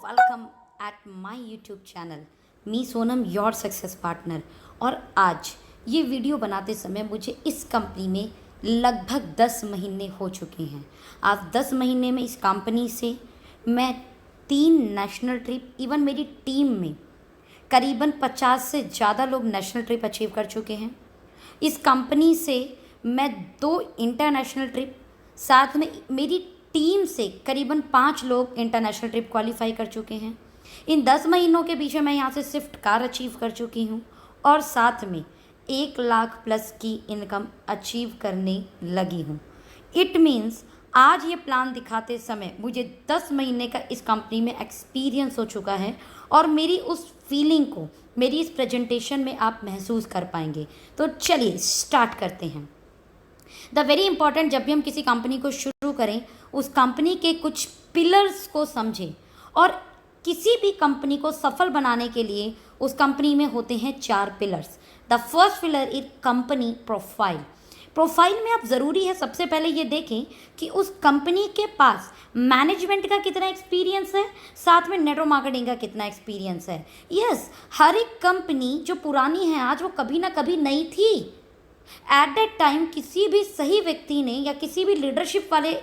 Welcome at my YouTube channel me Sonam your success partner. और आज ये वीडियो बनाते समय मुझे इस कंपनी में लगभग 10 महीने हो चुके हैं। आज 10 महीने में इस कंपनी से मैं 3 नेशनल ट्रिप, इवन मेरी टीम में करीबन 50 से ज़्यादा लोग नेशनल ट्रिप अचीव कर चुके हैं। इस कंपनी से मैं 2 इंटरनेशनल ट्रिप, साथ में मेरी टीम से करीबन 5 लोग इंटरनेशनल ट्रिप क्वालिफाई कर चुके हैं। इन 10 महीनों के पीछे मैं यहाँ से स्विफ्ट कार अचीव कर चुकी हूँ और साथ में 1 लाख प्लस की इनकम अचीव करने लगी हूँ। इट मीन्स आज ये प्लान दिखाते समय मुझे 10 महीने का इस कंपनी में एक्सपीरियंस हो चुका है और मेरी उस फीलिंग को मेरी इस प्रेजेंटेशन में आप महसूस कर पाएंगे। तो चलिए स्टार्ट करते हैं। द वेरी इंपॉर्टेंट, जब भी हम किसी कंपनी को शुरू करें उस कंपनी के कुछ पिलर्स को समझें। और किसी भी कंपनी को सफल बनाने के लिए उस कंपनी में होते हैं 4 pillars. The first pillar is company profile. Profile में आप ज़रूरी है सबसे पहले ये देखें कि उस कंपनी के पास मैनेजमेंट का कितना एक्सपीरियंस है, साथ में नेटवर्क मार्केटिंग का कितना एक्सपीरियंस है। यस, हर एक कंपनी जो पुरानी है आज वो कभी ना कभी नई थी। एट दैट टाइम किसी भी सही व्यक्ति ने या किसी भी लीडरशिप वाले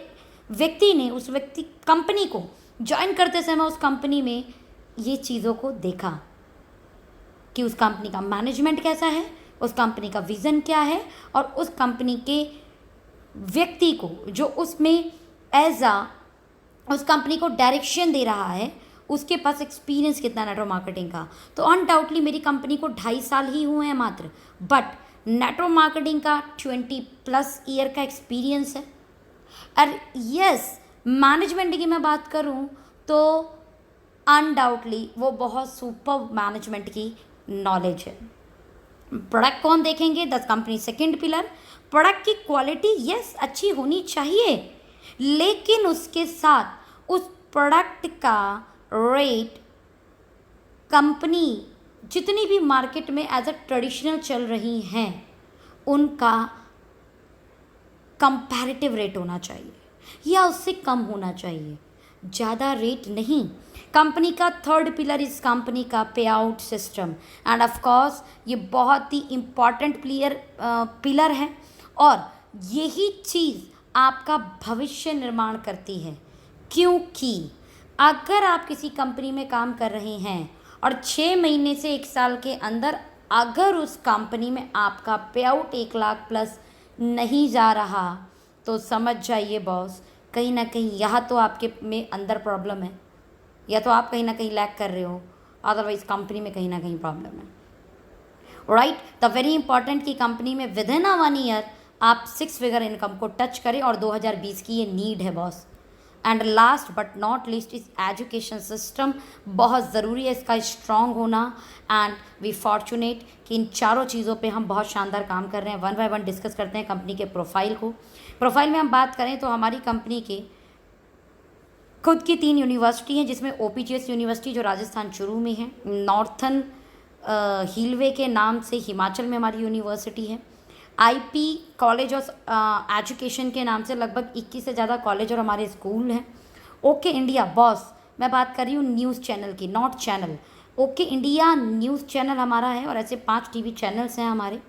व्यक्ति ने उस व्यक्ति कंपनी को ज्वाइन करते समय उस कंपनी में ये चीज़ों को देखा कि उस कंपनी का मैनेजमेंट कैसा है, उस कंपनी का विज़न क्या है और उस कंपनी के व्यक्ति को जो उसमें उस कंपनी को डायरेक्शन दे रहा है उसके पास एक्सपीरियंस कितना नेटवर्क मार्केटिंग का। तो अनडाउटली मेरी कंपनी को 2.5 साल ही हुए हैं मात्र, बट नेटवर्क मार्केटिंग का 20+ ईयर का एक्सपीरियंस है। और यस, मैनेजमेंट की मैं बात करूं तो अनडाउटली वो बहुत सुपर मैनेजमेंट की नॉलेज है। प्रोडक्ट कौन देखेंगे, the company second pillar. Product की क्वालिटी यस अच्छी होनी चाहिए, लेकिन उसके साथ उस प्रोडक्ट का रेट कंपनी जितनी भी मार्केट में एज अ ट्रेडिशनल चल रही हैं उनका कंपैरेटिव रेट होना चाहिए या उससे कम होना चाहिए, ज़्यादा रेट नहीं। कंपनी का थर्ड पिलर इस कंपनी का पे out system. End of course ये बहुत ही इम्पॉर्टेंट पिलर है और यही चीज़ आपका भविष्य निर्माण करती है। क्योंकि अगर आप किसी कंपनी में काम कर रहे हैं और 6 महीने से 1 साल के अंदर अगर उस कंपनी में आपका पे आउट 1 लाख प्लस नहीं जा रहा तो समझ जाइए बॉस, कहीं ना कहीं यहाँ तो आपके में अंदर प्रॉब्लम है या तो आप कहीं ना कहीं लैक कर रहे हो, अदरवाइज कंपनी में कहीं ना कहीं प्रॉब्लम है। राइट, द वेरी इंपॉर्टेंट की कंपनी में विद इन 1 ईयर आप 6 फिगर इनकम को टच करें और 2020 की ये नीड है boss. And last but not least इस एजुकेशन सिस्टम बहुत ज़रूरी है इसका स्ट्रॉन्ग होना। एंड वी फॉर्चुनेट कि इन चारों चीज़ों पे हम बहुत शानदार काम कर रहे हैं। 1 बाय 1 डिस्कस करते हैं कंपनी के प्रोफाइल को। प्रोफाइल में हम बात करें तो हमारी कंपनी के खुद की 3 यूनिवर्सिटी हैं, जिसमें OPGS यूनिवर्सिटी जो राजस्थान चूरू में है, नॉर्थन हिलवे के नाम से हिमाचल में हमारी यूनिवर्सिटी है, IP कॉलेज ऑफ एजुकेशन के नाम से लगभग 21 से ज़्यादा कॉलेज और हमारे स्कूल हैं। ओके इंडिया बॉस, मैं बात कर रही हूँ न्यूज़ चैनल की, not channel. Okay India news channel हमारा है और ऐसे 5 TV चैनल्स हैं हमारे।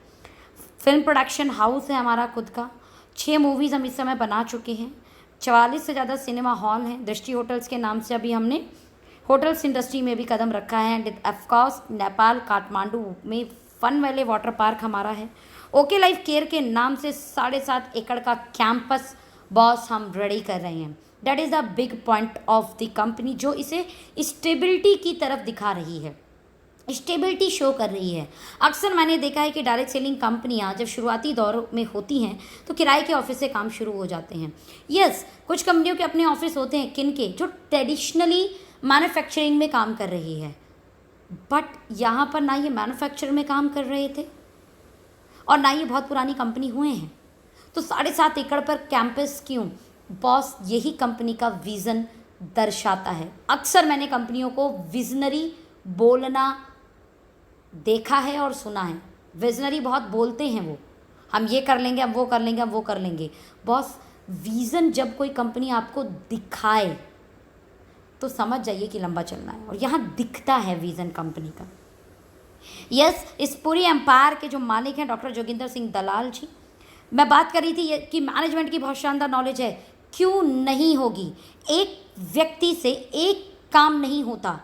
फिल्म प्रोडक्शन हाउस है हमारा खुद का। 6 मूवीज़ हम इस समय बना चुके हैं। 44 से ज़्यादा सिनेमा हॉल हैं। दृष्टि होटल्स के नाम से अभी हमने होटल्स इंडस्ट्री में भी कदम रखा है। एंड ऑफकोर्स नेपाल काठमांडू में फन वैली वाटर पार्क हमारा है। ओके लाइफ केयर के नाम से 7.5 एकड़ का कैंपस बॉस हम रेडी कर रहे हैं। That is the big point of the company जो इसे स्टेबिलिटी की तरफ दिखा रही है, स्टेबिलिटी शो कर रही है। अक्सर मैंने देखा है कि डायरेक्ट सेलिंग कंपनियां जब शुरुआती दौर में होती हैं तो किराए के ऑफिस से काम शुरू हो जाते हैं। यस, कुछ कंपनियों के अपने ऑफिस होते हैं किनके जो ट्रेडिशनली मैन्युफैक्चरिंग में काम कर रही है, बट यहाँ पर ना ये मैन्युफैक्चर में काम कर रहे थे और ना ये बहुत पुरानी कंपनी हुए हैं। तो 7.5 एकड़ पर कैंपस क्यों बॉस? यही कंपनी का विज़न दर्शाता है। अक्सर मैंने कंपनियों को विजनरी बोलना देखा है और सुना है। विजनरी बहुत बोलते हैं वो, हम ये कर लेंगे, हम वो कर लेंगे, हम वो कर लेंगे। बॉस विज़न जब कोई कंपनी आपको दिखाए तो समझ जाइए कि लंबा चलना है। और यहाँ दिखता है विज़न कंपनी का। यस, इस पूरी एम्पायर के जो मालिक हैं डॉक्टर जोगिंदर सिंह दलाल जी। मैं बात कर रही थी कि मैनेजमेंट की बहुत शानदार नॉलेज है, क्यों नहीं होगी। एक व्यक्ति से एक काम नहीं होता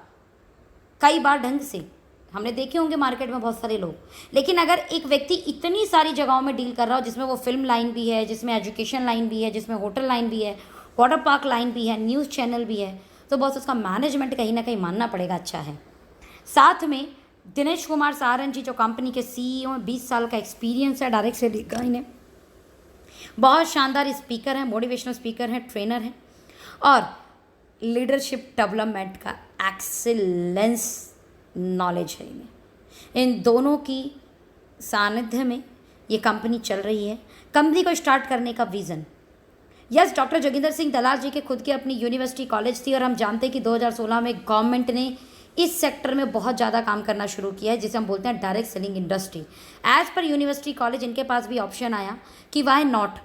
कई बार ढंग से, हमने देखे होंगे मार्केट में बहुत सारे लोग, लेकिन अगर एक व्यक्ति इतनी सारी जगहों में डील कर रहा हो, जिसमें वो फिल्म लाइन भी है, जिसमें एजुकेशन लाइन भी है, जिसमें होटल लाइन भी है, वाटर पार्क लाइन भी है, न्यूज़ चैनल भी है, तो बस उसका मैनेजमेंट कहीं ना कहीं मानना पड़ेगा अच्छा है। साथ में दिनेश कुमार सहारण जी जो कंपनी के CEO हैं, 20 साल का एक्सपीरियंस है डायरेक्ट सेलिंग का इन्हें, बहुत शानदार स्पीकर हैं, मोटिवेशनल स्पीकर हैं, ट्रेनर हैं और लीडरशिप डेवलपमेंट का एक्सीलेंस नॉलेज है इन्हें। इन दोनों की सानिध्य में ये कंपनी चल रही है। कंपनी को स्टार्ट करने का vision, yes, doctor Joginder Singh Dalal ji के खुद की अपनी यूनिवर्सिटी कॉलेज थी और हम जानते हैं कि 2016 में गवर्नमेंट ने इस सेक्टर में बहुत ज़्यादा काम करना शुरू किया है, जिसे हम बोलते हैं direct selling industry. As per university college इनके पास भी ऑप्शन आया कि वाई नॉट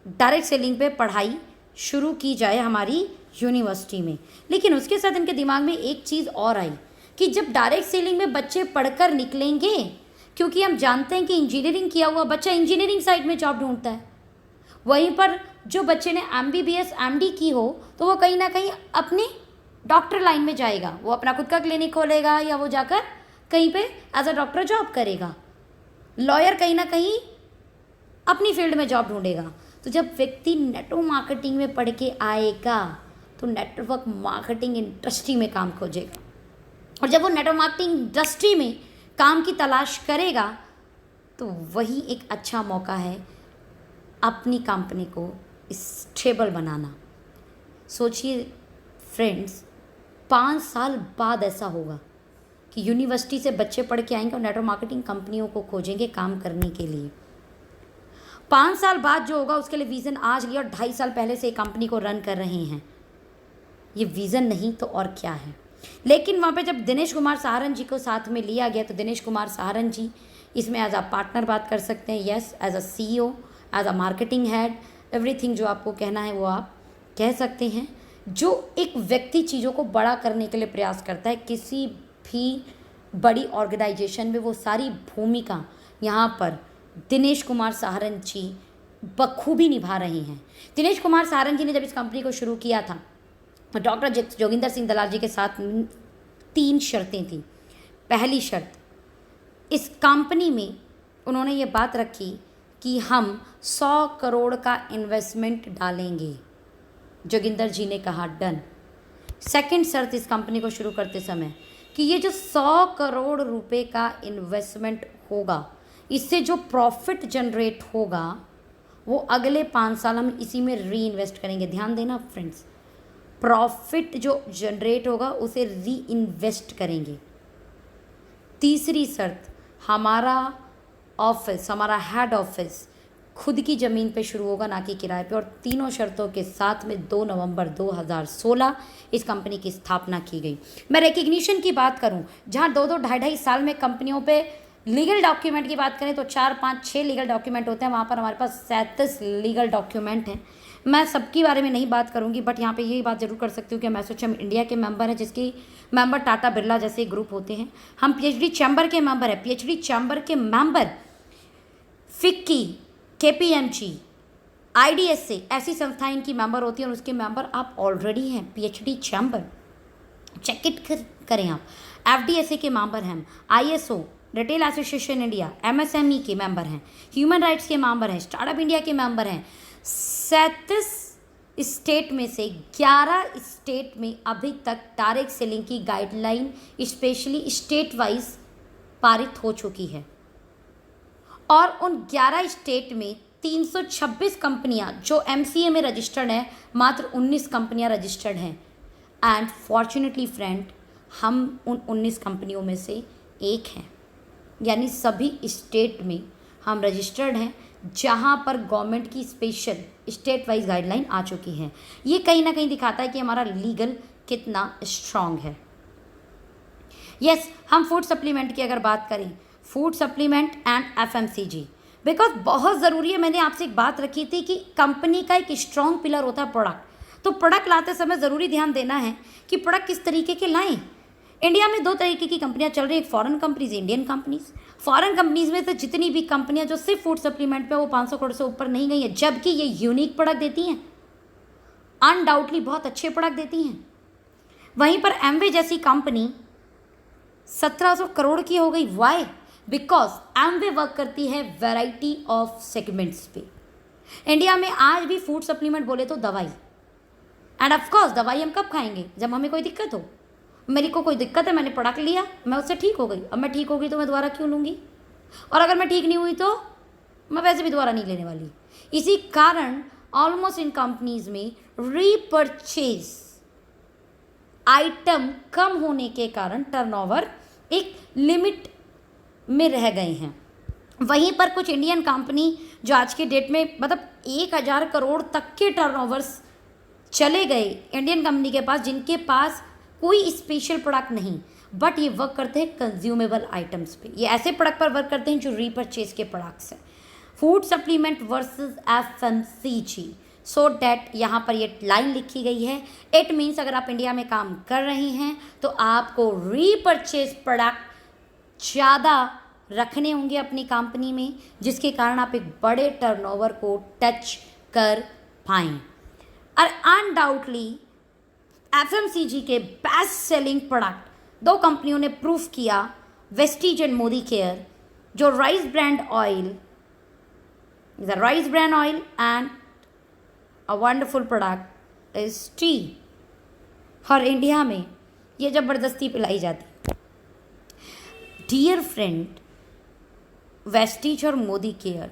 डायरेक्ट सेलिंग पे पढ़ाई शुरू की जाए हमारी यूनिवर्सिटी में। लेकिन उसके साथ इनके दिमाग में एक चीज़ और आई कि जब डायरेक्ट सेलिंग में बच्चे पढ़कर निकलेंगे, क्योंकि हम जानते हैं कि इंजीनियरिंग किया हुआ बच्चा इंजीनियरिंग साइड में जॉब ढूंढता है, वहीं पर जो बच्चे ने MBBS MD की हो तो वो कहीं ना कहीं अपने डॉक्टर लाइन में जाएगा, वो अपना खुद का क्लिनिक खोलेगा या वो जाकर कहीं पे एज अ डॉक्टर जॉब करेगा। लॉयर कहीं ना कहीं अपनी फील्ड में जॉब ढूंढेगा। तो जब व्यक्ति नेटवर्क मार्केटिंग में पढ़ के आएगा तो नेटवर्क मार्केटिंग इंडस्ट्री में काम खोजेगा, और जब वो नेटवर्क मार्केटिंग इंडस्ट्री में काम की तलाश करेगा तो वही एक अच्छा मौका है अपनी कंपनी को स्टेबल बनाना। सोचिए फ्रेंड्स, 5 साल बाद ऐसा होगा कि यूनिवर्सिटी से बच्चे पढ़ के आएंगे और नेटवर्क मार्केटिंग कंपनियों को खोजेंगे काम करने के लिए। 5 साल बाद जो होगा उसके लिए विज़न आज लिया और 2.5 साल पहले से कंपनी को रन कर रहे हैं। ये विज़न नहीं तो और क्या है। लेकिन वहाँ पे जब दिनेश कुमार सहारण जी को साथ में लिया गया तो दिनेश कुमार सहारण जी इसमें एज अ पार्टनर बात कर सकते हैं, yes, as a CEO, as a marketing head, everything जो आपको कहना है वो आप कह सकते हैं। जो एक व्यक्ति चीज़ों को बड़ा करने के लिए प्रयास करता है, किसी भी बड़ी ऑर्गेनाइजेशन में वो सारी भूमिका यहाँ पर दिनेश कुमार सहारण जी बखूबी निभा रहे हैं। दिनेश कुमार सहारण जी ने जब इस कंपनी को शुरू किया था तो डॉक्टर जोगिंदर सिंह दलाल जी के साथ 3 शर्तें थी। पहली शर्त, इस कंपनी में उन्होंने ये बात रखी कि हम 100 करोड़ का इन्वेस्टमेंट डालेंगे। जोगिंदर जी ने कहा डन। सेकंड शर्त इस कंपनी को शुरू करते समय कि ये जो 100 करोड़ रुपए का इन्वेस्टमेंट होगा, इससे जो प्रॉफिट जनरेट होगा वो अगले 5 साल हम इसी में री इन्वेस्ट करेंगे। ध्यान देना फ्रेंड्स, प्रॉफिट जो जनरेट होगा उसे री इन्वेस्ट करेंगे। तीसरी शर्त, हमारा ऑफिस, हमारा हेड ऑफिस खुद की ज़मीन पे शुरू होगा, ना कि किराए पे। और तीनों शर्तों के साथ में 2 नवंबर 2016 इस कंपनी की स्थापना की गई। मैं रिकग्निशन की बात करूं, जहां 2-2, 2.5 साल में कंपनियों पे लीगल डॉक्यूमेंट की बात करें तो 4, 5, 6 लीगल डॉक्यूमेंट होते हैं, वहाँ पर हमारे पास 37 लीगल डॉक्यूमेंट हैं। मैं सबके बारे में नहीं बात करूंगी, बट यहाँ पे यही बात जरूर कर सकती हूँ कि एसोचैम इंडिया के मेंबर हैं, जिसके मेंबर टाटा बिरला जैसे ग्रुप होते हैं। हम PhD चैम्बर के मेंबर हैं। PhD चैम्बर के मेंबर फिक्की, KPMG, IDSA ऐसी संस्थाएं इनकी मेंबर होती हैं और उसके मेंबर आप ऑलरेडी हैं। PhD चैम्बर चेक इट करें आप। FDSA के मेंबर हैं, ISO retail association India, MSME के मेंबर हैं, ह्यूमन राइट्स के मेंबर हैं, स्टार्टअप इंडिया के मेंबर हैं। 37 स्टेट में से 11 स्टेट में अभी तक डायरेक्ट सेलिंग की गाइडलाइन स्पेशली स्टेट वाइज पारित हो चुकी है और उन 11 स्टेट में 326 कंपनियां जो MCA में रजिस्टर्ड हैं, मात्र 19 कंपनियां रजिस्टर्ड हैं। एंड फॉर्चुनेटली फ्रेंड, हम उन 19 कंपनियों में से एक हैं, यानी सभी स्टेट में हम रजिस्टर्ड हैं जहां पर गवर्नमेंट की स्पेशल स्टेट वाइज गाइडलाइन आ चुकी है। ये कहीं ना कहीं दिखाता है कि हमारा लीगल कितना स्ट्रांग है। यस, हम फूड सप्लीमेंट की अगर बात करें, food supplement and FMCG, because बहुत ज़रूरी है। मैंने आपसे एक बात रखी थी कि कंपनी का एक स्ट्रॉन्ग पिलर होता है प्रोडक्ट, तो प्रोडक्ट लाते समय ज़रूरी ध्यान देना है कि प्रोडक्ट किस तरीके के लाएं। इंडिया में दो तरीके की कंपनियां चल रही हैं, foreign companies, Indian companies. Foreign companies में से जितनी भी कंपनियां जो सिर्फ फूड सप्लीमेंट पे वो 500 करोड़ से ऊपर नहीं गई हैं, जबकि ये यूनिक प्रोडक्ट देती हैं, अनडाउटली बहुत अच्छे प्रोडक्ट देती हैं। वहीं पर एमवे जैसी कंपनी 1700 करोड़ की हो गई। वाई? बिकॉज एमवे वर्क करती है वैरायटी ऑफ सेगमेंट्स पे। इंडिया में आज भी फूड सप्लीमेंट बोले तो दवाई, एंड ऑफकोर्स दवाई हम कब खाएंगे? जब हमें कोई दिक्कत हो। मेरी को कोई दिक्कत है, मैंने प्रोडक्ट लिया, मैं उससे ठीक हो गई, अब मैं ठीक हो गई तो मैं दोबारा क्यों लूँगी? और अगर मैं ठीक नहीं हुई तो मैं वैसे भी दोबारा नहीं लेने वाली। इसी कारण ऑलमोस्ट इन कंपनीज में रीपरचेज आइटम कम होने के कारण टर्नओवर एक लिमिट में रह गए हैं। वहीं पर कुछ इंडियन कंपनी जो आज के डेट में मतलब 1000 करोड़ तक के टर्नओवर्स चले गए इंडियन कंपनी के पास, जिनके पास कोई स्पेशल प्रोडक्ट नहीं, बट ये वर्क करते हैं कंज्यूमेबल आइटम्स पे। ये ऐसे प्रोडक्ट पर वर्क करते हैं जो रीपरचेज के प्रोडक्ट्स हैं। Food supplement versus FMCG, so that यहाँ पर ये लाइन लिखी गई है। इट मीन्स अगर आप इंडिया में काम कर रहे हैं तो आपको रीपरचेज प्रोडक्ट ज़्यादा रखने होंगे अपनी कंपनी में, जिसके कारण आप एक बड़े टर्नओवर को टच कर पाएँ। और अनडाउटली FMCG के बेस्ट सेलिंग प्रोडक्ट दो कंपनियों ने प्रूफ किया, वेस्टीज एंड मोदी केयर। जो rice brand oil, the rice brand oil and a wonderful product is T. और इंडिया में ये ज़बरदस्ती पिलाई जाती। डियर फ्रेंड, वेस्टीज और मोदी केयर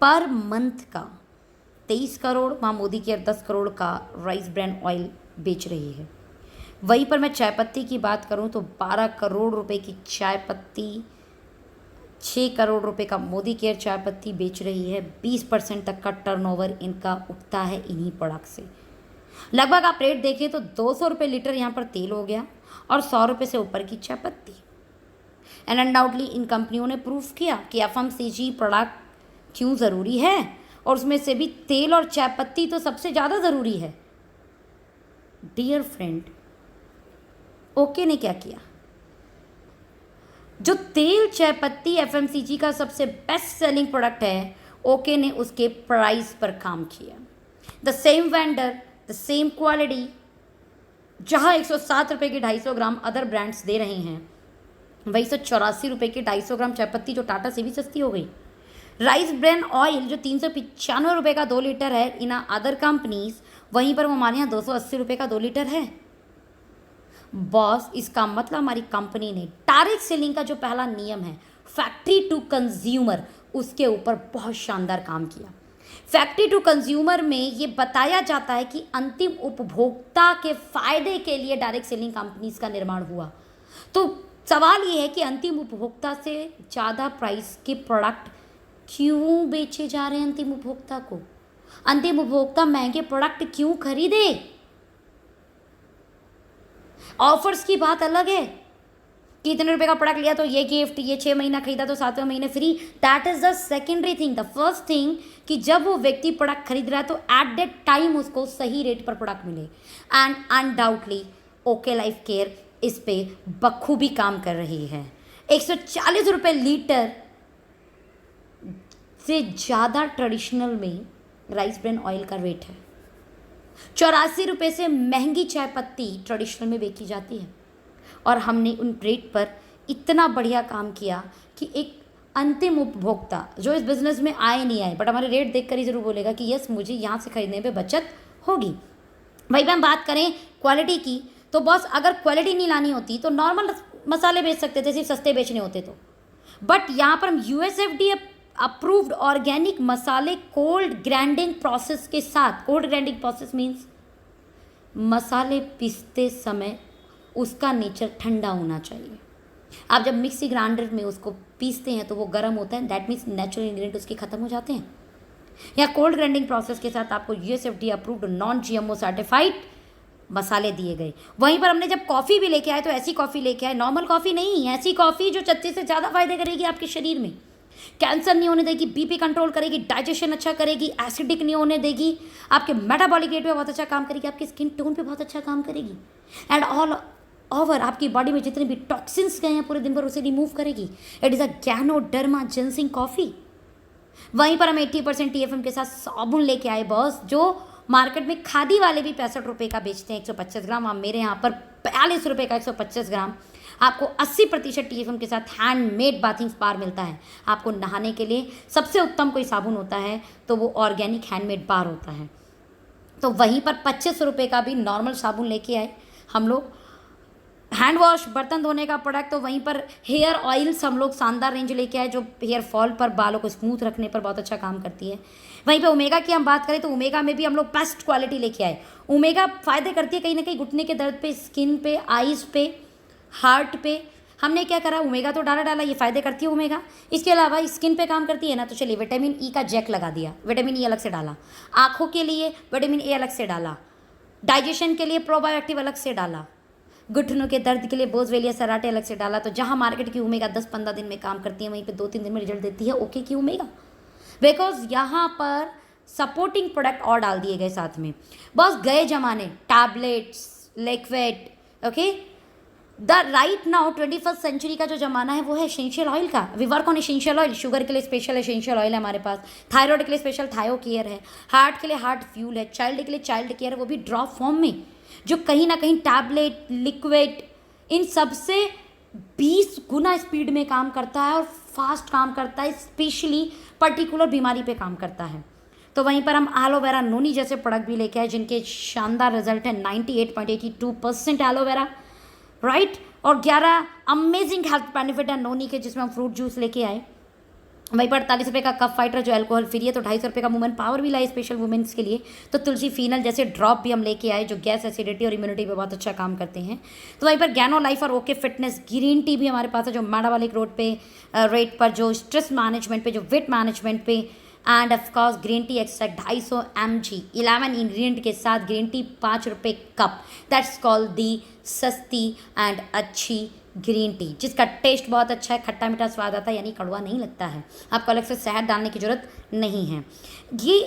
पर मंथ का 23 करोड़, वहाँ मोदी केयर 10 करोड़ का राइस ब्रांड ऑयल बेच रही है। वहीं पर मैं चाय पत्ती की बात करूँ तो 12 करोड़ रुपए की चाय पत्ती, 6 करोड़ रुपए का मोदी केयर चाय पत्ती बेच रही है। 20% तक का टर्नओवर इनका उठता है इन्हीं प्रोडक्ट से। लगभग आप रेट देखें तो 200 रुपये लीटर यहाँ पर तेल हो गया और 100 रुपये से ऊपर की चाय पत्ती। एंड अनडाउटली इन कंपनियों ने प्रूफ किया कि FMCG प्रोडक्ट क्यों ज़रूरी है, और उसमें से भी तेल और चाय पत्ती तो सबसे ज़्यादा ज़रूरी है। डियर फ्रेंड, ओके ने क्या किया? जो तेल चाय पत्ती FMCG का सबसे बेस्ट सेलिंग प्रोडक्ट है, ओके ने उसके प्राइस पर काम किया। The same vendor, the same quality, जहाँ 107 रुपये की 250 ग्राम अदर ब्रांड्स दे रहे हैं, वही 184 रुपये की 250 ग्राम चाय पत्ती जो टाटा से भी सस्ती हो गई। राइस ब्रांड ऑयल जो 395 रुपये का 2 लीटर है इन अदर कंपनीज, वहीं पर वो हमारे यहाँ 280 रुपये का 2 लीटर है। बॉस, इसका मतलब हमारी कंपनी ने डायरेक्ट सेलिंग का जो पहला नियम है, फैक्ट्री टू कंज्यूमर, उसके ऊपर बहुत शानदार काम किया। फैक्ट्री टू कंज्यूमर में ये बताया जाता है कि अंतिम उपभोक्ता के फायदे के लिए डायरेक्ट सेलिंग कंपनीज का निर्माण हुआ। तो सवाल ये है कि अंतिम उपभोक्ता से ज़्यादा प्राइस के प्रोडक्ट क्यों बेचे जा रहे हैं अंतिम उपभोक्ता को? अंतिम उपभोक्ता महंगे प्रोडक्ट क्यों खरीदे? ऑफर्स की बात अलग है कि इतने रुपए का प्रोडक्ट लिया तो ये गिफ्ट, ये 6 महीना खरीदा तो 7वें महीने free. That is the secondary thing. The first thing कि जब वो व्यक्ति प्रोडक्ट खरीद रहा है तो एट दैट टाइम उसको सही रेट पर प्रोडक्ट मिले। And undoubtedly okay life care इस पे बखूबी काम कर रही है। 140 रुपये लीटर से ज़्यादा ट्रेडिशनल में राइस ब्रांड ऑयल का रेट है। 84 रुपये से महंगी चाय पत्ती ट्रेडिशनल में बेची जाती है, और हमने उन रेट पर इतना बढ़िया काम किया कि एक अंतिम उपभोक्ता जो इस बिज़नेस में आए नहीं आए, बट हमारे रेट देखकर ही ज़रूर बोलेगा कि यस, मुझे यहाँ से खरीदने पे बचत होगी। भाई हम बात करें क्वालिटी की, तो बॉस अगर क्वालिटी नहीं लानी होती तो नॉर्मल मसाले बेच सकते थे, सिर्फ सस्ते बेचने होते तो। बट यहाँ पर हम USFDA अप्रूव्ड ऑर्गेनिक मसाले कोल्ड ग्राइंडिंग प्रोसेस के साथ, कोल्ड ग्राइंडिंग प्रोसेस मीन्स मसाले पीसते समय उसका नेचर ठंडा होना चाहिए। आप जब मिक्सी ग्राइंडर में उसको पीसते हैं तो वो गर्म होता है, दैट मीन्स नेचुरल इंग्रेडिएंट उसके ख़त्म हो जाते हैं। या कोल्ड ग्राइंडिंग प्रोसेस के साथ आपको USFDA approved non GMO certified मसाले दिए गए। वहीं पर हमने जब कॉफ़ी भी लेके आए तो ऐसी कॉफ़ी लेके आए, नॉर्मल कॉफ़ी नहीं, ऐसी कॉफ़ी जो 36 से ज़्यादा फायदे करेगी आपके शरीर में। कैंसर नहीं होने देगी, बीपी कंट्रोल करेगी, डाइजेशन अच्छा करेगी, एसिडिक नहीं होने देगी, आपके मेटाबॉलिक रेट पे बहुत अच्छा काम करेगी, आपकी स्किन टोन पे बहुत अच्छा काम करेगी, एंड ऑल ओवर आपकी बॉडी में जितने भी टॉक्सिन्स गए हैं पूरे दिन भर उसे रिमूव करेगी। It is a ganoderma ginseng coffee. वहीं पर हम 80% TFM के साथ साबुन लेके आए बॉस, जो मार्केट में खादी वाले भी 65 रुपये का बेचते हैं 125 ग्राम, आप मेरे यहाँ पर 42 रुपये का 125 ग्राम आपको 80% TFM के साथ हैंडमेड बाथिंग बार मिलता है। आपको नहाने के लिए सबसे उत्तम कोई साबुन होता है तो वो ऑर्गेनिक हैंडमेड बार होता है। तो वहीं पर 25 रुपये का भी नॉर्मल साबुन लेके आए हम लोग। हैंड वॉश, बर्तन धोने का प्रोडक्ट, तो वहीं पर हेयर ऑयल्स हम लोग शानदार रेंज लेके आए जो हेयर फॉल पर, बालों को स्मूथ रखने पर बहुत अच्छा काम करती है। वहीं पे ओमेगा की हम बात करें तो ओमेगा में भी हम लोग बेस्ट क्वालिटी लेके आए। ओमेगा फ़ायदे करती है कहीं ना कहीं घुटने के दर्द पे, स्किन पे, आइज़ पे, हार्ट पे। हमने क्या करा, ओमेगा तो डाला ये फ़ायदे करती है ओमेगा। इसके अलावा स्किन पे काम करती है ना, तो चलिए विटामिन ई का जैक लगा दिया, विटामिन ई अलग से डाला, आँखों के लिए विटामिन ए अलग से डाला, डाइजेशन के लिए प्रोबायोटिक अलग से डाला, घुटनों के दर्द के लिए बोझवेलिया सराटे अलग से डाला। तो जहाँ मार्केट की ओमेगा 10-15 दिन में काम करती है वहीं पे 2-3 दिन में रिजल्ट देती है ओके की ओमेगा, बिकॉज यहाँ पर सपोर्टिंग प्रोडक्ट और डाल दिए गए साथ में। बस गए जमाने tablets, liquid, okay. The right now 21st century का जो जमाना है वो है एसेंशियल ऑयल का। We work on essential oil. Sugar के लिए स्पेशल एसेंशियल ऑयल है हमारे पास, थायराइड के लिए स्पेशल थायो केयर है, हार्ट के लिए हार्ट फ्यूल है, चाइल्ड के लिए चाइल्ड केयर है, वो भी ड्रॉप फॉर्म में, जो कहीं ना कहीं टैबलेट, लिक्विड, इन सब से 20 गुना स्पीड में काम करता है और फास्ट काम करता है, स्पेशली पर्टिकुलर बीमारी पे काम करता है। तो वहीं पर हम एलोवेरा नोनी जैसे प्रोडक्ट भी लेके आए जिनके शानदार रिजल्ट है, 98.82% एलोवेरा, राइट, और 11 अमेजिंग हेल्थ बेनिफिट है नोनी के, जिसमें हम फ्रूट जूस लेके आए। वहीं पर 48 रुपये का कफ फाइटर जो अल्कोहल फ्री है, तो 250 रुपये का वुमेन पावर भी लाए स्पेशल वुमेन्स के लिए। तो तुलसी फीनल जैसे ड्रॉप भी हम लेके आए जो गैस, एसिडिटी और इम्यूनिटी पे बहुत अच्छा काम करते हैं। तो वहीं पर गैनो लाइफ और ओके फिटनेस ग्रीन टी भी हमारे पास है, जो मेटाबॉलिक रोड पे रेट पर, जो स्ट्रेस मैनेजमेंट पे, जो वेट मैनेजमेंट पे, and of course green tea extract 250 mg 11 ingredient के साथ ग्रीन टी 5 रुपये कप। दैट्स कॉल्ड दी सस्ती एंड अच्छी ग्रीन टी, जिसका टेस्ट बहुत अच्छा है, खट्टा मीठा स्वाद आता है, यानी कड़वा नहीं लगता है, आपको अलग से शहद डालने की ज़रूरत नहीं है। ये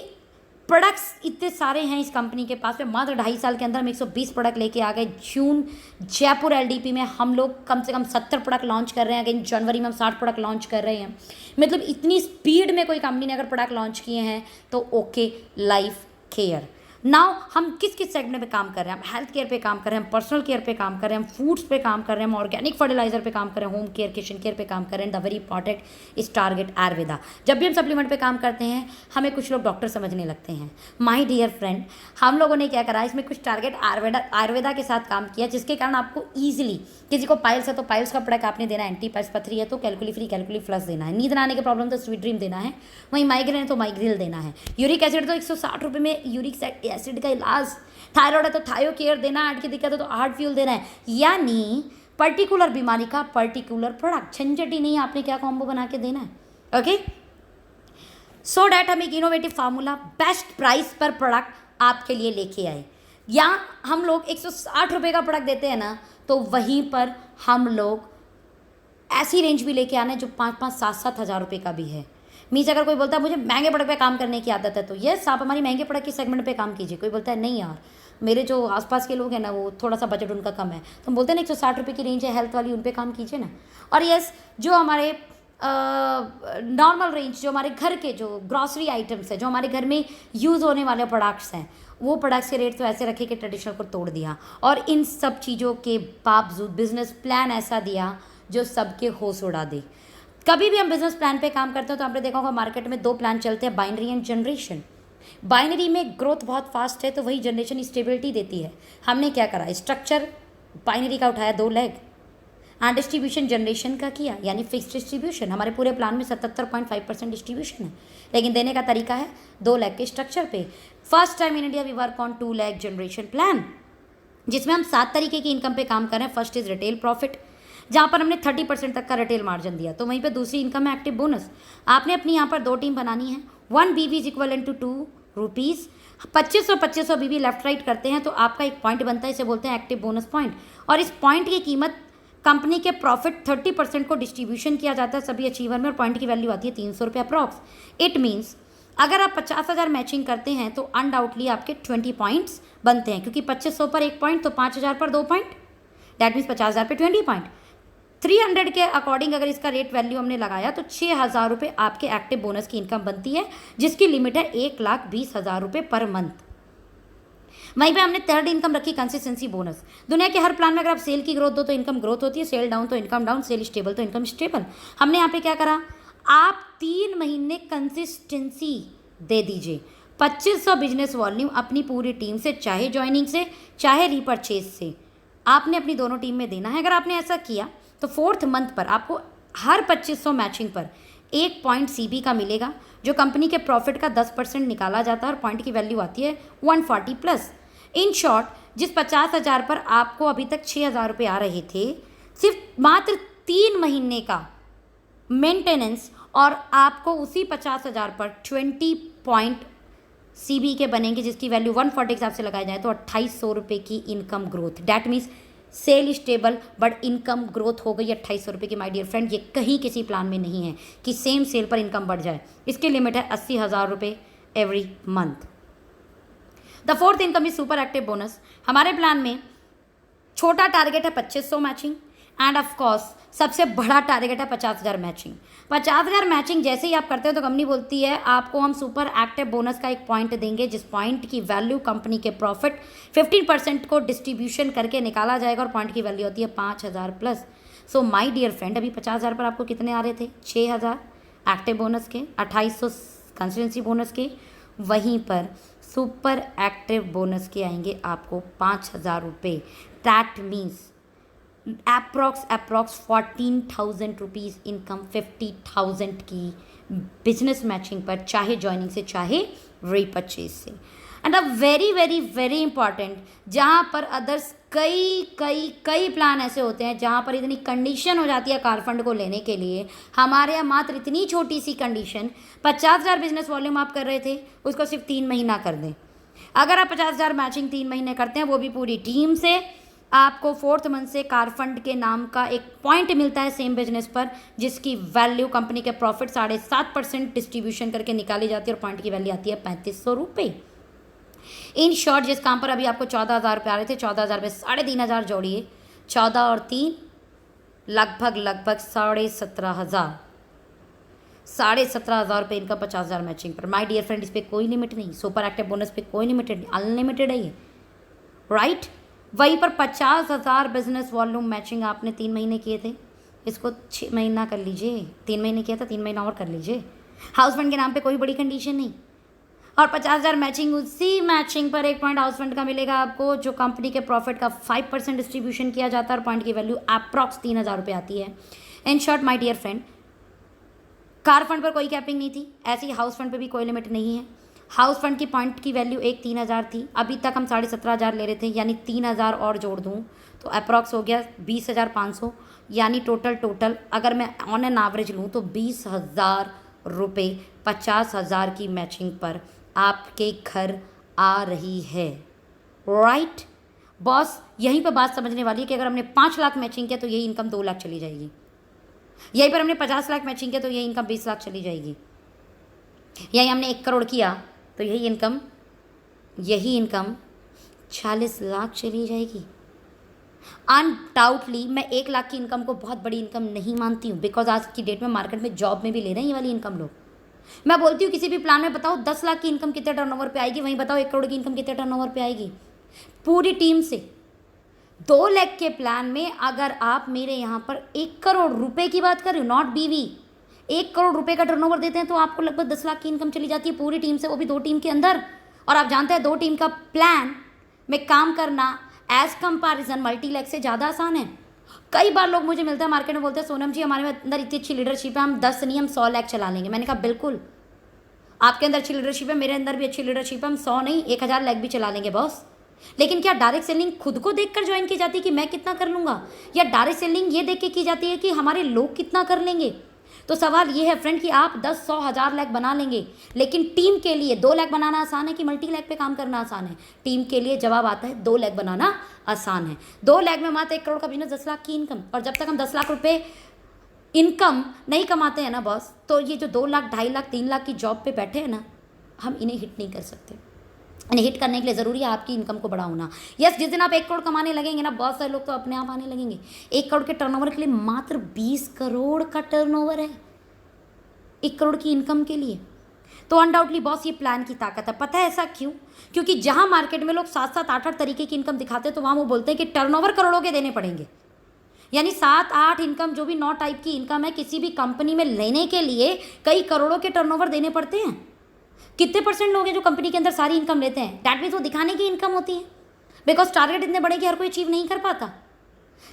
प्रोडक्ट्स इतने सारे हैं इस कंपनी के पास में, मात्र 2.5 साल के अंदर हम 120 प्रोडक्ट लेके आ गए। जून जयपुर LDP में हम लोग कम से कम 70 प्रोडक्ट लॉन्च कर रहे हैं, अगेन जनवरी में हम 60 प्रोडक्ट लॉन्च कर रहे हैं। मतलब इतनी स्पीड में कोई कंपनी ने अगर प्रोडक्ट लॉन्च किए हैं तो ओके लाइफ केयर। नाउ हम किस किस सेगमेंट पे काम कर रहे हैं, हम हेल्थ केयर पे काम कर रहे हैं, हम पर्सनल केयर पे काम कर रहे हैं, हम फूड्स पे काम कर रहे हैं, हम ऑर्गेनिक फर्टिलाइजर पे काम कर रहे हैं, होम केयर, किचन केयर पे काम कर रहे हैं, the very important is target Ayurveda. जब भी हम सप्लीमेंट पे काम करते हैं हमें कुछ लोग डॉक्टर समझने लगते हैं। माय डियर फ्रेंड, हम लोगों ने क्या करा, इसमें कुछ टारगेट आयुर्वेदा के साथ काम किया, जिसके कारण आपको ईजिली, किसी को पाइल्स है तो पाइल्स का प्रोडक्ट आपने देना है, एंटी पाइल्स पथरी है तो कैलकुली फ्री कैलकुली प्लस देना है, नींद ना आने के प्रॉब्लम तो स्वीट ड्रीम देना है, वहीं माइग्रेन है तो माइग्रिल देना है, यूरिक एसिड तो 160 रुपये में यूरिक एसिड का इलाज, थायराइड है तो थायो केयर देना, हार्ट की दिक्कत है तो हार्ट फ्यूल देना है। यानी पर्टिकुलर बीमारी का पर्टिकुलर प्रोडक्ट, झंझट ही नहीं, आपने क्या कॉम्बो बना के देना है। ओके, सो डैट हम एक इनोवेटिव फार्मूला बेस्ट प्राइस पर प्रोडक्ट आपके लिए लेके आए। या हम लोग 160 रुपये का प्रोडक्ट देते हैं ना, तो वहीं पर हम लोग ऐसी रेंज भी लेके आना है जो 5-5, 7-7 हज़ार रुपये का भी है। मीन्स अगर कोई बोलता है मुझे महंगे प्रोडक्ट पे काम करने की आदत है, तो यस आप हमारी महंगे प्रोडक्ट के सेगमेंट पे काम कीजिए। कोई बोलता है नहीं यार मेरे जो आसपास के लोग हैं ना वो थोड़ा सा बजट उनका कम है, तो हम बोलते हैं ना 160 रुपये की रेंज है हेल्थ वाली, उन पे काम कीजिए ना। और यस जो हमारे नॉर्मल रेंज, जो हमारे घर के जो ग्रॉसरी आइटम्स है, जो हमारे घर में यूज़ होने वाले प्रोडक्ट्स हैं, वो प्रोडक्ट्स के रेट तो ऐसे रखे कि ट्रेडिशनल को तोड़ दिया। और इन सब चीज़ों के बावजूद बिजनेस प्लान ऐसा दिया जो सबके होश उड़ा दे। कभी भी हम बिजनेस प्लान पे काम करते हैं तो आपने देखा होगा मार्केट में 2 प्लान चलते हैं, बाइनरी एंड जनरेशन। बाइनरी में ग्रोथ बहुत फास्ट है तो वही जनरेशन स्टेबिलिटी देती है। हमने क्या करा, स्ट्रक्चर बाइनरी का उठाया 2 लेग, एंड डिस्ट्रीब्यूशन जनरेशन का किया, यानी फिक्स डिस्ट्रीब्यूशन। हमारे पूरे प्लान में 77.5% डिस्ट्रीब्यूशन है, लेकिन देने का तरीका है 2 लेग के स्ट्रक्चर पे। First time in India we work on 2 leg generation plan, जिसमें हम 7 तरीके की इनकम पे काम कर रहे हैं। फर्स्ट इज रिटेल प्रॉफिट, जहाँ पर हमने 30% तक का रिटेल मार्जिन दिया। तो वहीं पे दूसरी इनकम है एक्टिव बोनस। आपने अपनी यहाँ पर 2 टीम बनानी है, 1 BB is equal to 2 rupees. 2500 BB left right करते हैं तो आपका एक पॉइंट बनता है, इसे बोलते हैं एक्टिव बोनस पॉइंट। और इस पॉइंट की कीमत कंपनी के प्रॉफिट 30% को डिस्ट्रीब्यूशन किया जाता है सभी अचीवर में और पॉइंट की वैल्यू आती है 300 रुपये अप्रॉक्स। इट मीन्स अगर आप 50,000 मैचिंग करते हैं तो अनडाउटली आपके 20 पॉइंट्स बनते हैं, क्योंकि 2500 पर 1 पॉइंट तो 5000 पर 2 पॉइंट, दैट मीन्स 50,000 पे 20 पॉइंट। 300 के अकॉर्डिंग अगर इसका रेट वैल्यू हमने लगाया तो 6,000 रुपये आपके एक्टिव बोनस की इनकम बनती है, जिसकी लिमिट है 1,20,000 रुपये पर मंथ। वहीं पे हमने थर्ड इनकम रखी कंसिस्टेंसी बोनस। दुनिया के हर प्लान में अगर आप सेल की ग्रोथ दो तो इनकम ग्रोथ होती है, सेल डाउन तो इनकम डाउन, सेल स्टेबल तो इनकम स्टेबल। हमने यहाँ पे क्या करा, आप 3 महीने कंसिस्टेंसी दे दीजिए। 2500 बिजनेस वॉल्यूम अपनी पूरी टीम से, चाहे ज्वाइनिंग से चाहे रीपरचेज से, आपने अपनी दोनों टीम में देना है। अगर आपने ऐसा किया तो 4th मंथ पर आपको हर 2500 मैचिंग पर 1 पॉइंट CB का मिलेगा, जो कंपनी के प्रॉफिट का 10% निकाला जाता है और पॉइंट की वैल्यू आती है 140 प्लस। इन शॉर्ट, जिस 50,000 पर आपको अभी तक 6,000 रुपये आ रहे थे, सिर्फ मात्र 3 महीने का मेंटेनेंस और आपको उसी 50,000 पर 20 पॉइंट CB के बनेंगे, जिसकी वैल्यू 140 के हिसाब से लगाया जाए तो 2800 रुपये की income growth. That means sale stable but income growth हो गई 2800 रुपये की। माय डियर फ्रेंड, ये कहीं किसी प्लान में नहीं है कि सेम सेल पर इनकम बढ़ जाए। इसकी लिमिट है 80,000 रुपये every month. The 4th income is super active bonus. हमारे प्लान में छोटा टारगेट है 2500 मैचिंग एंड ऑफ कोर्स सबसे बड़ा टारगेट है 50,000 मैचिंग। 50,000 मैचिंग जैसे ही आप करते हो तो कंपनी बोलती है आपको हम सुपर एक्टिव बोनस का एक पॉइंट देंगे, जिस पॉइंट की वैल्यू कंपनी के प्रॉफिट 15% को डिस्ट्रीब्यूशन करके निकाला जाएगा और पॉइंट की वैल्यू होती है 5,000 plus. So my dear friend, अभी 50,000 पर आपको कितने आ रहे थे? 6,000 एक्टिव बोनस के, 2800 कंसिस्टेंसी बोनस के। वहीं पर सुपर एक्टिव बोनस के आएंगे आपको 5,000 रुपये। That means approx 14,000 rupees income 50,000 की बिजनेस मैचिंग पर, चाहे ज्वाइनिंग से चाहे रीपरचेज से। And a very very very important, जहाँ पर अदर्स कई प्लान ऐसे होते हैं जहाँ पर इतनी कंडीशन हो जाती है कार फंड को लेने के लिए, हमारे यहाँ मात्र इतनी छोटी सी कंडीशन, 50,000 बिजनेस वॉल्यूम आप कर रहे थे उसको सिर्फ 3 महीना कर दें। अगर आप 50,000 मैचिंग 3 महीने करते हैं, वो भी पूरी टीम से, आपको 4th मंथ से कार फंड के नाम का एक पॉइंट मिलता है सेम बिजनेस पर, जिसकी वैल्यू कंपनी के प्रॉफिट 7.5% डिस्ट्रीब्यूशन करके निकाली जाती है और पॉइंट की वैल्यू आती है 3,500 रुपये। इन शॉर्ट, जिस काम पर अभी आपको 14,000 रुपये आ रहे थे, 14,000 में 3,500 जोड़िए, 14 और 3 लगभग 17,500, 17,500 रुपये इनका 50,000 मैचिंग पर। माय डियर फ्रेंड, इस पर कोई लिमिट नहीं, सुपर एक्टिव बोनस पे कोई लिमिटेड नहीं, अनलिमिटेड है ये, राइट। वहीं पर 50,000 बिजनेस वॉल्यूम मैचिंग आपने 3 महीने किए थे, इसको 6 महीना कर लीजिए। 3 महीने किया था, 3 महीना और कर लीजिए। हाउस फंड के नाम पे कोई बड़ी कंडीशन नहीं, और 50,000 मैचिंग, उसी मैचिंग पर 1 पॉइंट हाउस फंड का मिलेगा आपको, जो कंपनी के प्रॉफिट का 5% डिस्ट्रीब्यूशन किया जाता है और पॉइंट की वैल्यू अप्रॉक्स 3,000 रुपये आती है। In short my dear friend, car fund पर कोई कैपिंग नहीं थी, ऐसी हाउस फंड पर भी कोई लिमिट नहीं है। हाउस फंड की पॉइंट की वैल्यू 3,000 थी, अभी तक हम 17,500 ले रहे थे, यानी 3,000 और जोड़ दूँ तो अप्रॉक्स हो गया 20,500, यानी टोटल अगर मैं ऑन एन एवरेज लूँ तो 20,000 रुपये 50,000 की मैचिंग पर आपके घर आ रही है, राइट। बॉस, यहीं पर बात समझने वाली है कि अगर हमने 5 लाख मैचिंग किया तो यही इनकम 2 लाख चली जाएगी, यहीं पर हमने 50 लाख मैचिंग किया तो यही इनकम 20 लाख चली जाएगी, यहीं हमने 1 करोड़ किया तो यही इनकम 40 लाख चली जाएगी। अनडाउटली मैं 1 लाख की इनकम को बहुत बड़ी इनकम नहीं मानती हूँ, बिकॉज आज की डेट में मार्केट में जॉब में भी ले रहे हैं ये वाली इनकम लोग। मैं बोलती हूँ किसी भी प्लान में बताओ 10 लाख की इनकम कितने टर्नओवर पे आएगी, वहीं बताओ 1 करोड़ की इनकम कितने टर्नओवर पे आएगी पूरी टीम से। 2 लाख के प्लान में अगर आप मेरे यहाँ पर 1 करोड़ रुपए की बात कर रहे हो, नॉट बीवी, 1 करोड़ रुपए का टर्नओवर देते हैं तो आपको लगभग 10 लाख की इनकम चली जाती है पूरी टीम से, वो भी 2 टीम के अंदर। और आप जानते हैं 2 टीम का प्लान में काम करना एज कंपैरिजन मल्टीलैक से ज़्यादा आसान है। कई बार लोग मुझे मिलते हैं मार्केट में, बोलते हैं सोनम जी हमारे अंदर इतनी अच्छी लीडरशिप है, हम 10 नहीं हम 100 लाख चला लेंगे। मैंने कहा बिल्कुल, आपके अंदर अच्छी लीडरशिप है, मेरे अंदर भी अच्छी लीडरशिप है, हम 100 नहीं 1,000 लाख भी चला लेंगे बॉस। लेकिन क्या डायरेक्ट सेलिंग खुद को देखकर ज्वाइन की जाती है कि मैं कितना कर लूँगा, या डायरेक्ट सेलिंग ये देख के की जाती है कि हमारे लोग कितना कर लेंगे? तो सवाल ये है फ्रेंड कि आप 10, 100, 1000 लाख बना लेंगे, लेकिन टीम के लिए 2 लाख बनाना आसान है कि मल्टी लाख पे काम करना आसान है? टीम के लिए जवाब आता है 2 लाख बनाना आसान है। 2 लाख में मात्र 1 करोड़ का बिजनेस, 10 लाख की इनकम। और जब तक हम 10 लाख रुपए इनकम नहीं कमाते हैं ना बॉस, तो ये जो 2 लाख, 2.5 लाख, 3 लाख की जॉब पे बैठे हैं ना, हम इन्हें हिट नहीं कर सकते। इन्हें हिट करने के लिए ज़रूरी है आपकी इनकम को बड़ा होना। यस, जिस दिन आप 1 करोड़ कमाने लगेंगे ना, बहुत सारे लोग तो अपने आप आने लगेंगे। 1 करोड़ के टर्नओवर के लिए मात्र 20 करोड़ का टर्नओवर है 1 करोड़ की इनकम के लिए। तो अनडाउटली बॉस, ये प्लान की ताकत है। पता है ऐसा क्यों? क्योंकि जहां मार्केट में लोग 7-7, 8-8 तरीके की इनकम दिखाते हैं, तो वहां वो बोलते हैं कि टर्नओवर करोड़ों के देने पड़ेंगे। यानी 7-8 इनकम, जो भी 9 टाइप की इनकम है, किसी भी कंपनी में लेने के लिए कई करोड़ों के टर्नओवर देने पड़ते हैं। कितने % लोग हैं जो कंपनी के अंदर सारी इनकम लेते हैं? दैट मीन्स वो दिखाने की इनकम होती है, बिकॉज टारगेट इतने बड़े कि हर कोई अचीव नहीं कर पाता।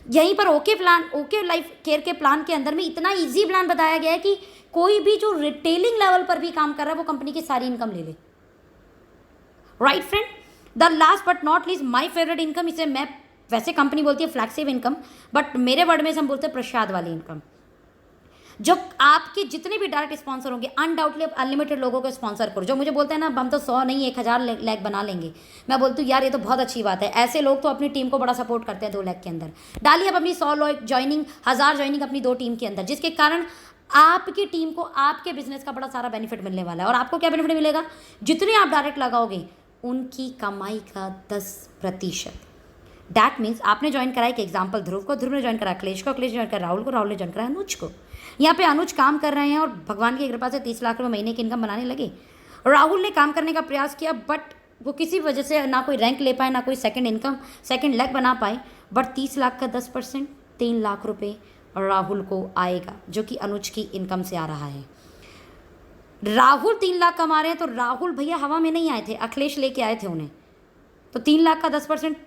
यहीं पर ओके लाइफ केयर के प्लान के अंदर में इतना इजी प्लान बताया गया है कि कोई भी जो रिटेलिंग लेवल पर भी काम कर रहा है वो कंपनी की सारी इनकम ले ले। Right friend, the last but not least my favourite income, इसे मैं, वैसे कंपनी बोलती है फ्लैगशिप इनकम, बट मेरे वर्ड में हम बोलते हैं प्रसाद वाली इनकम। जो आपके जितने भी डायरेक्ट स्पॉन्सर होंगे, अनडाउटली अनलिमिटेड लोगों को स्पॉन्सर करो। जो मुझे बोलते हैं ना, हम तो 100 नहीं 1000 लाख बना लेंगे, मैं बोलती हूँ यार ये तो बहुत अच्छी बात है। ऐसे लोग तो अपनी टीम को बड़ा सपोर्ट करते हैं 2 लाख के अंदर। डालिए अब अपनी 100 लोग ज्वाइनिंग, 1000 ज्वाइनिंग अपनी 2 टीम के अंदर, जिसके कारण आपकी टीम को आपके बिजनेस का बड़ा सारा बेनिफिट मिलने वाला है। और आपको क्या बेनिफिट मिलेगा? जितने आप डायरेक्ट लगाओगे उनकी कमाई का 10%। दैट मीन्स आपने ज्वाइन करा एक एग्जाम्पल ध्रुव को, ध्रुव ने ज्वाइन करा अखिलेश को, अखिलेश ज्वाइन करा राहुल को, राहुल ने ज्वाइन करा अनुज को। यहाँ पे अनुज काम कर रहे हैं और भगवान की कृपा से 30 लाख रुपये महीने की इनकम बनाने लगे। राहुल ने काम करने का प्रयास किया, बट वो किसी वजह से ना कोई रैंक ले पाए, ना कोई सेकंड लेग बना पाए। बट 30 लाख का 10%, 3 लाख रुपये राहुल को आएगा, जो कि अनुज की इनकम से आ रहा है। राहुल 3 लाख कमा रहे हैं, तो राहुल भैया हवा में नहीं आए थे, अखिलेश लेके आए थे उन्हें। तो 3 लाख का 10%,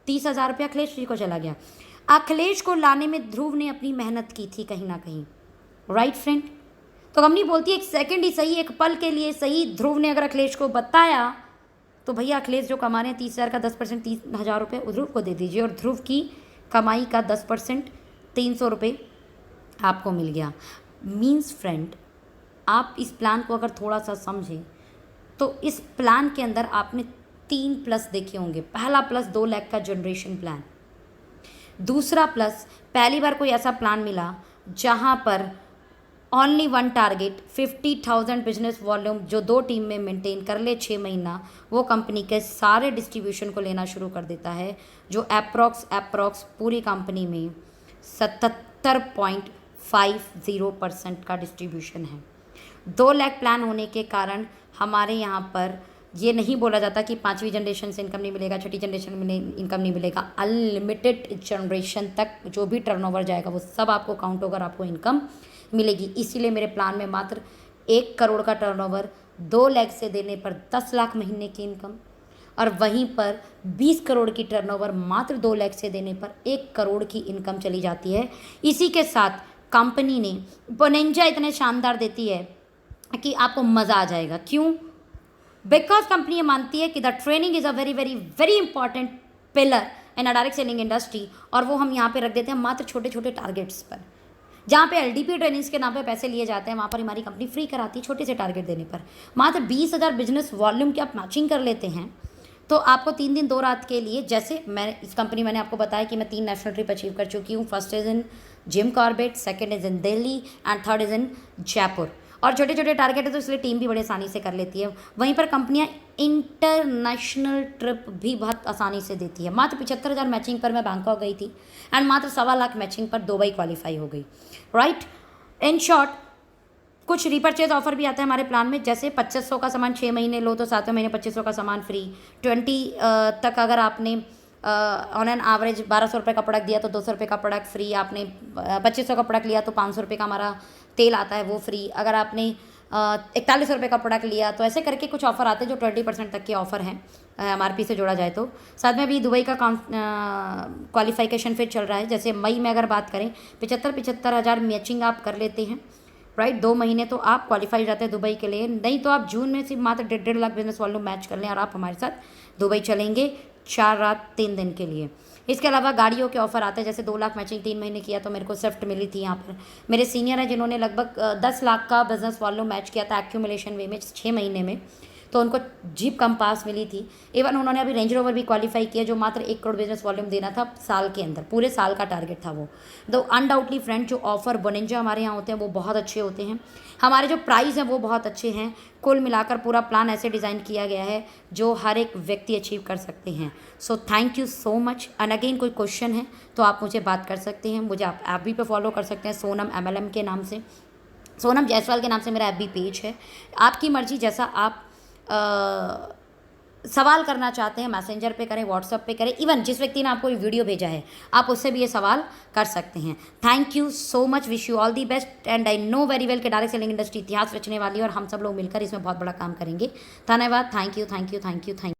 30,000 रुपये अखिलेश जी को चला गया। अखिलेश को लाने में ध्रुव ने अपनी मेहनत की थी कहीं ना कहीं। राइट फ्रेंड, तो कंपनी बोलती है एक सेकंड ही सही, एक पल के लिए सही, ध्रुव ने अगर अखिलेश को बताया तो भैया अखिलेश जो कमा रहे हैं 30,000 का 10%, 30,000 रुपये ध्रुव को दे दीजिए, और ध्रुव की कमाई का 10%, 300 रुपये आपको मिल गया। मीन्स फ्रेंड, आप इस प्लान को अगर थोड़ा सा समझें तो इस प्लान के अंदर आपने 3 प्लस देखे होंगे। पहला प्लस 2 लाख का जनरेशन प्लान। दूसरा प्लस, पहली बार कोई ऐसा प्लान मिला जहां पर ओनली 1 टारगेट, 50,000 बिजनेस वॉल्यूम, जो 2 टीम में मेंटेन कर ले 6 महीना, वो कंपनी के सारे डिस्ट्रीब्यूशन को लेना शुरू कर देता है, जो अप्रॉक्स पूरी कंपनी में 77.50% का डिस्ट्रीब्यूशन है। 2 लाख प्लान होने के कारण हमारे यहाँ पर ये नहीं बोला जाता कि 5वीं जनरेशन से इनकम नहीं मिलेगा, 6ठी जनरेशन में इनकम नहीं मिलेगा। अनलिमिटेड जनरेशन तक जो भी टर्नओवर जाएगा वो सब आपको काउंट होकर आपको इनकम मिलेगी। इसीलिए मेरे प्लान में मात्र 1 करोड़ का टर्नओवर 2 लाख से देने पर 10 लाख महीने की इनकम, और वहीं पर 20 करोड़ की टर्नओवर मात्र 2 लाख से देने पर 1 करोड़ की इनकम चली जाती है। इसी के साथ कंपनी ने बोनेंजा इतने शानदार देती है कि आपको मज़ा आ जाएगा। क्यों? बिकॉज कंपनी ये मानती है कि the training is a very very very important pillar in a direct selling industry, और वो हम यहाँ पे रख देते हैं मात्र छोटे छोटे टारगेट्स पर। जहाँ पे LDP ट्रेनिंग्स के नाम पे पैसे लिए जाते हैं, वहाँ पर हमारी कंपनी फ्री कराती है छोटे से टारगेट देने पर। मात्र 20,000 बिजनेस वॉल्यूम की आप मैचिंग कर लेते हैं तो आपको 3 दिन 2 रात के लिए, जैसे मैं इस कंपनी, मैंने आपको बताया कि मैं 3 नेशनल ट्रिप अचीव कर चुकी हूँ। First is in Jim Corbett, second is in Delhi, and third is in Jaipur. और छोटे छोटे टारगेट है तो इसलिए टीम भी बड़े आसानी से कर लेती है। वहीं पर कंपनियां इंटरनेशनल ट्रिप भी बहुत आसानी से देती है। मात्र 75,000 मैचिंग पर मैं बैंकॉक गई थी, एंड मात्र 1.25 लाख मैचिंग पर दुबई क्वालिफाई हो गई। राइट, इन शॉर्ट, कुछ रीपरचेज ऑफर भी आता है हमारे प्लान में, जैसे 2500 का सामान 6 महीने लो तो 7वें महीने 2500 का सामान फ्री। 20 तक अगर आपने ऑन एन एवरेज 1200 रुपये का प्रोडक्ट दिया तो 200 रुपये का प्रोडक्ट फ्री। आपने 2500 का प्रोडक्ट लिया तो 500 रुपये का हमारा तेल आता है, वो फ्री। अगर आपने 4100 रुपये का प्रोडक्ट लिया तो ऐसे करके कुछ ऑफर आते हैं जो 20% तक के ऑफर हैं MRP से जोड़ा जाए तो। साथ में अभी दुबई का क्वालिफिकेशन फिर चल रहा है। जैसे मई में अगर बात करें, 75 हज़ार मैचिंग आप कर लेते हैं, राइट, 2 महीने तो आप क्वालिफाई जाते हैं दुबई के लिए। नहीं तो आप जून में सिर्फ मात्र 1.5 लाख बिजनेस वॉल्यूम मैच कर लें और आप हमारे साथ दुबई चलेंगे 4 रात 3 दिन के लिए। इसके अलावा गाड़ियों के ऑफ़र आते हैं, जैसे 2 लाख मैचिंग 3 महीने किया तो मेरे को स्विफ्ट मिली थी। यहाँ पर मेरे सीनियर हैं जिन्होंने लगभग 10 लाख का बिजनेस वॉल्यूम मैच किया था एक्यूमुलेशन वे में 6 महीने में, तो उनको जीप कंपास मिली थी। इवन उन्होंने अभी रेंज रोवर भी क्वालिफाई किया जो मात्र 1 करोड़ बिजनेस वॉल्यूम देना था साल के अंदर, पूरे साल का टारगेट था वो। तो अनडाउटली फ्रेंड, जो ऑफ़र बोनेंजा हमारे यहाँ होते हैं वो बहुत अच्छे होते हैं, हमारे जो प्राइस हैं वो बहुत अच्छे हैं। कुल मिलाकर पूरा प्लान ऐसे डिज़ाइन किया गया है जो हर एक व्यक्ति अचीव कर सकते हैं। So thank you so much. And again कोई क्वेश्चन है तो आप मुझे बात कर सकते हैं, मुझे आप ऐप भी पे फॉलो कर सकते हैं, सोनम MLM के नाम से, सोनम जायसवाल के नाम से मेरा FB पेज है। आपकी मर्ज़ी, जैसा आप सवाल करना चाहते हैं मैसेंजर पे करें, व्हाट्सएप पे करें, इवन जिस व्यक्ति ने आपको ये वीडियो भेजा है आप उससे भी ये सवाल कर सकते हैं। Thank you so much, wish you all the best. And I know very well कि डायरेक्ट सेलिंग इंडस्ट्री इतिहास रचने वाली है और हम सब लोग मिलकर इसमें बहुत बड़ा काम करेंगे। धन्यवाद। Thank you thank you thank you thank you.